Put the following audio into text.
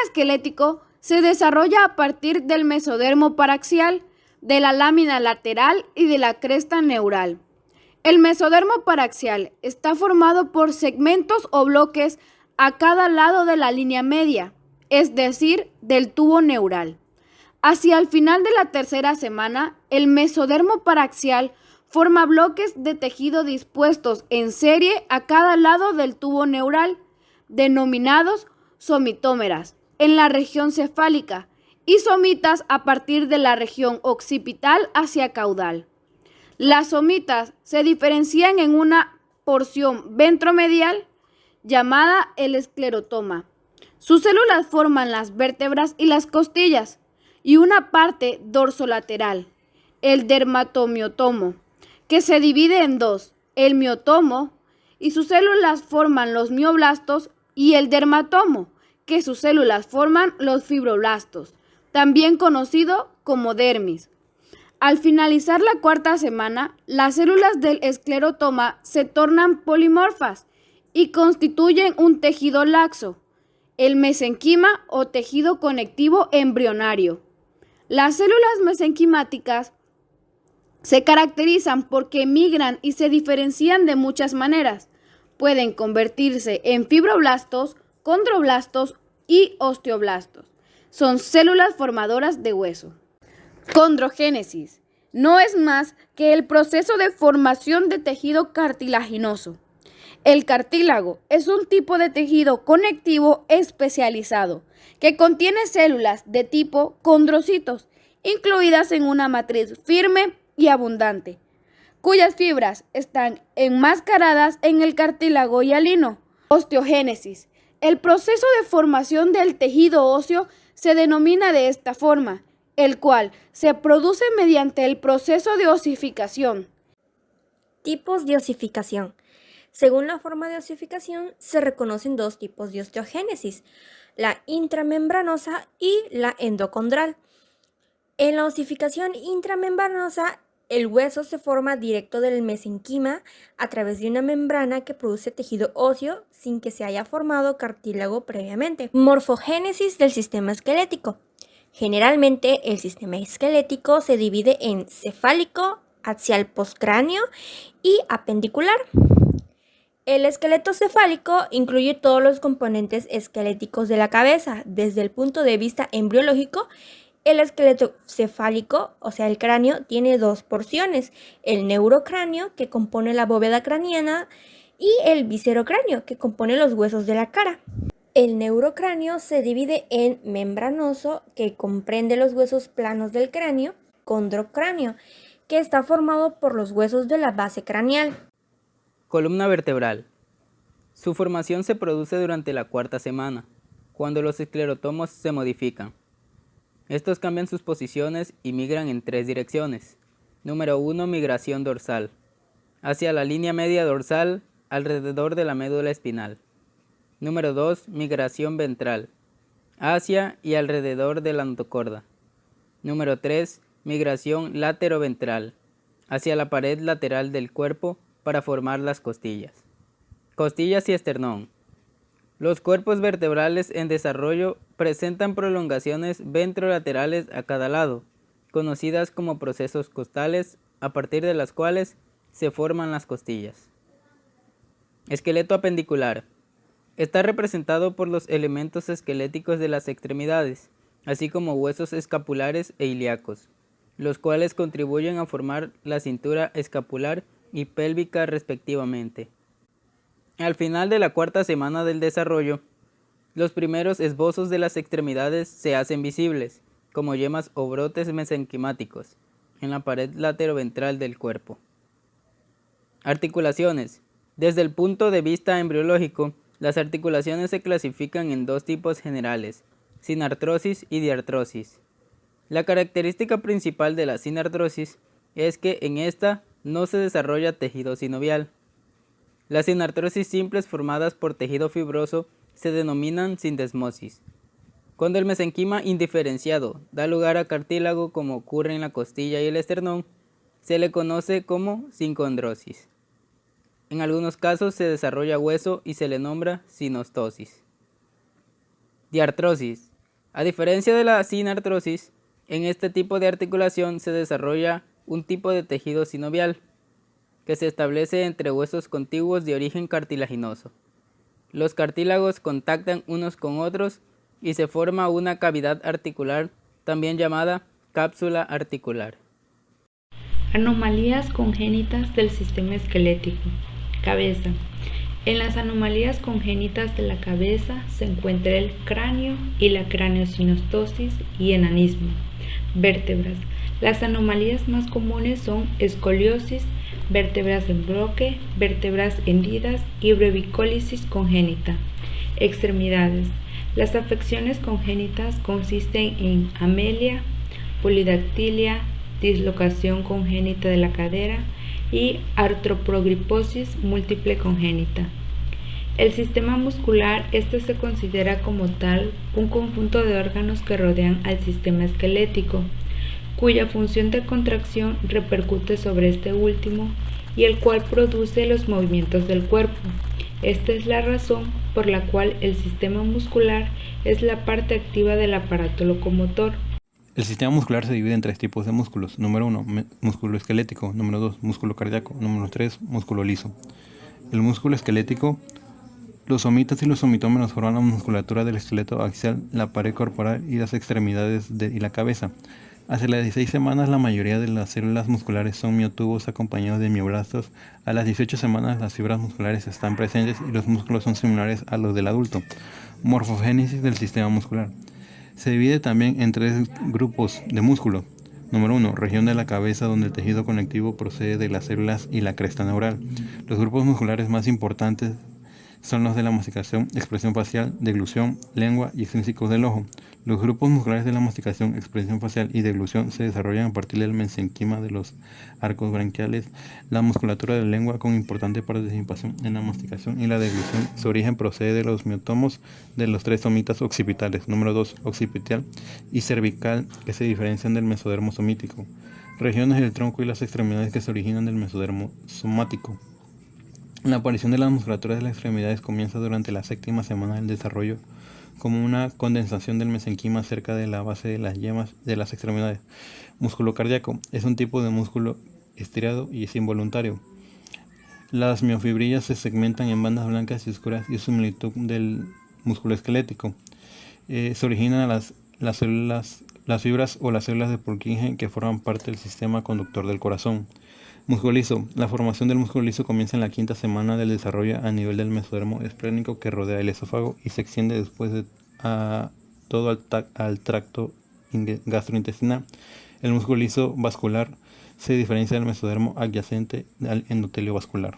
esquelético se desarrolla a partir del mesodermo paraxial, de la lámina lateral y de la cresta neural. El mesodermo paraxial está formado por segmentos o bloques a cada lado de la línea media, es decir, del tubo neural. Hacia el final de la tercera semana, el mesodermo paraxial forma bloques de tejido dispuestos en serie a cada lado del tubo neural, denominados somitómeras, en la región cefálica, y somitas a partir de la región occipital hacia caudal. Las somitas se diferencian en una porción ventromedial llamada el esclerotoma. Sus células forman las vértebras y las costillas, y una parte dorsolateral, el dermatomiotomo, que se divide en dos, el miotomo, y sus células forman los mioblastos, y el dermatomo, que sus células forman los fibroblastos, también conocido como dermis. Al finalizar la cuarta semana, las células del esclerotoma se tornan polimorfas y constituyen un tejido laxo, el mesenquima o tejido conectivo embrionario. Las células mesenquimáticas se caracterizan porque migran y se diferencian de muchas maneras. Pueden convertirse en fibroblastos, condroblastos y osteoblastos. Son células formadoras de hueso. Condrogénesis no es más que el proceso de formación de tejido cartilaginoso. El cartílago es un tipo de tejido conectivo especializado que contiene células de tipo condrocitos, incluidas en una matriz firme y abundante, cuyas fibras están enmascaradas en el cartílago hialino. Osteogénesis. El proceso de formación del tejido óseo se denomina de esta forma, el cual se produce mediante el proceso de osificación. Tipos de osificación. Según la forma de osificación, se reconocen dos tipos de osteogénesis, la intramembranosa y la endocondral. En la osificación intramembranosa, el hueso se forma directo del mesenquima a través de una membrana que produce tejido óseo sin que se haya formado cartílago previamente. Morfogénesis del sistema esquelético. Generalmente, el sistema esquelético se divide en cefálico, axial postcráneo y apendicular. El esqueleto cefálico incluye todos los componentes esqueléticos de la cabeza. Desde el punto de vista embriológico, el esqueleto cefálico, o sea el cráneo, tiene dos porciones: el neurocráneo, que compone la bóveda craneana, y el viscerocráneo, que compone los huesos de la cara. El neurocráneo se divide en membranoso, que comprende los huesos planos del cráneo, condrocráneo, que está formado por los huesos de la base craneal. Columna vertebral. Su formación se produce durante la cuarta semana, cuando los esclerotomos se modifican. Estos cambian sus posiciones y migran en tres direcciones. Número 1. Migración dorsal. Hacia la línea media dorsal, alrededor de la médula espinal. Número 2. Migración ventral. Hacia y alrededor de la notocorda. Número 3. Migración lateroventral. Hacia la pared lateral del cuerpo para formar las costillas. Costillas y esternón. Los cuerpos vertebrales en desarrollo presentan prolongaciones ventrolaterales a cada lado, conocidas como procesos costales, a partir de las cuales se forman las costillas. Esqueleto apendicular. Está representado por los elementos esqueléticos de las extremidades, así como huesos escapulares e ilíacos, los cuales contribuyen a formar la cintura escapular y pélvica respectivamente. Al final de la cuarta semana del desarrollo, los primeros esbozos de las extremidades se hacen visibles, como yemas o brotes mesenquimáticos, en la pared lateroventral del cuerpo. Articulaciones. Desde el punto de vista embriológico, las articulaciones se clasifican en dos tipos generales: sinartrosis y diartrosis. La característica principal de la sinartrosis es que en esta no se desarrolla tejido sinovial. Las sinartrosis simples formadas por tejido fibroso se denominan sindesmosis. Cuando el mesenquima indiferenciado da lugar a cartílago, como ocurre en la costilla y el esternón, se le conoce como sincondrosis. En algunos casos se desarrolla hueso y se le nombra sinostosis. Diartrosis. A diferencia de la sinartrosis, en este tipo de articulación se desarrolla un tipo de tejido sinovial que se establece entre huesos contiguos de origen cartilaginoso. Los cartílagos contactan unos con otros y se forma una cavidad articular, también llamada cápsula articular. Anomalías congénitas del sistema esquelético. Cabeza. En las anomalías congénitas de la cabeza se encuentra el cráneo y la craneosinostosis y enanismo. Vértebras. Las anomalías más comunes son escoliosis, vértebras en bloque, vértebras hendidas y brevicólisis congénita. Extremidades. Las afecciones congénitas consisten en amelia, polidactilia, dislocación congénita de la cadera y artroprogriposis múltiple congénita. El sistema muscular, se considera como tal un conjunto de órganos que rodean al sistema esquelético, cuya función de contracción repercute sobre este último y el cual produce los movimientos del cuerpo. Esta es la razón por la cual el sistema muscular es la parte activa del aparato locomotor. El sistema muscular se divide en tres tipos de músculos. Número 1, músculo esquelético. Número 2, músculo cardíaco. Número 3, músculo liso. El músculo esquelético, los somitas y los somitómeros forman la musculatura del esqueleto axial, la pared corporal y las extremidades y la cabeza. Hacia las 16 semanas la mayoría de las células musculares son miotubos acompañados de mioblastos. A las 18 semanas las fibras musculares están presentes y los músculos son similares a los del adulto. Morfogénesis del sistema muscular. Se divide también en tres grupos de músculo. Número 1, región de la cabeza donde el tejido conectivo procede de las células y la cresta neural. Los grupos musculares más importantes son los de la masticación, expresión facial, deglución, lengua y extrínsecos del ojo. Los grupos musculares de la masticación, expresión facial y deglución se desarrollan a partir del mesenquima de los arcos branquiales. La musculatura de la lengua, con importante participación en la masticación y la deglución, su origen procede de los miotomos de los tres somitas occipitales. Número 2, occipital y cervical, que se diferencian del mesodermo somítico. Regiones del tronco y las extremidades que se originan del mesodermo somático. La aparición de las musculaturas de las extremidades comienza durante la séptima semana del desarrollo como una condensación del mesenquima cerca de la base de las yemas de las extremidades. Músculo cardíaco es un tipo de músculo estirado y es involuntario. Las miofibrillas se segmentan en bandas blancas y oscuras y es similitud del músculo esquelético. Se originan las fibras o las células de Purkinje que forman parte del sistema conductor del corazón. Músculo liso. La formación del músculo liso comienza en la quinta semana del desarrollo a nivel del mesodermo esplénico que rodea el esófago y se extiende después a todo al tracto gastrointestinal. El músculo liso vascular se diferencia del mesodermo adyacente al endotelio vascular.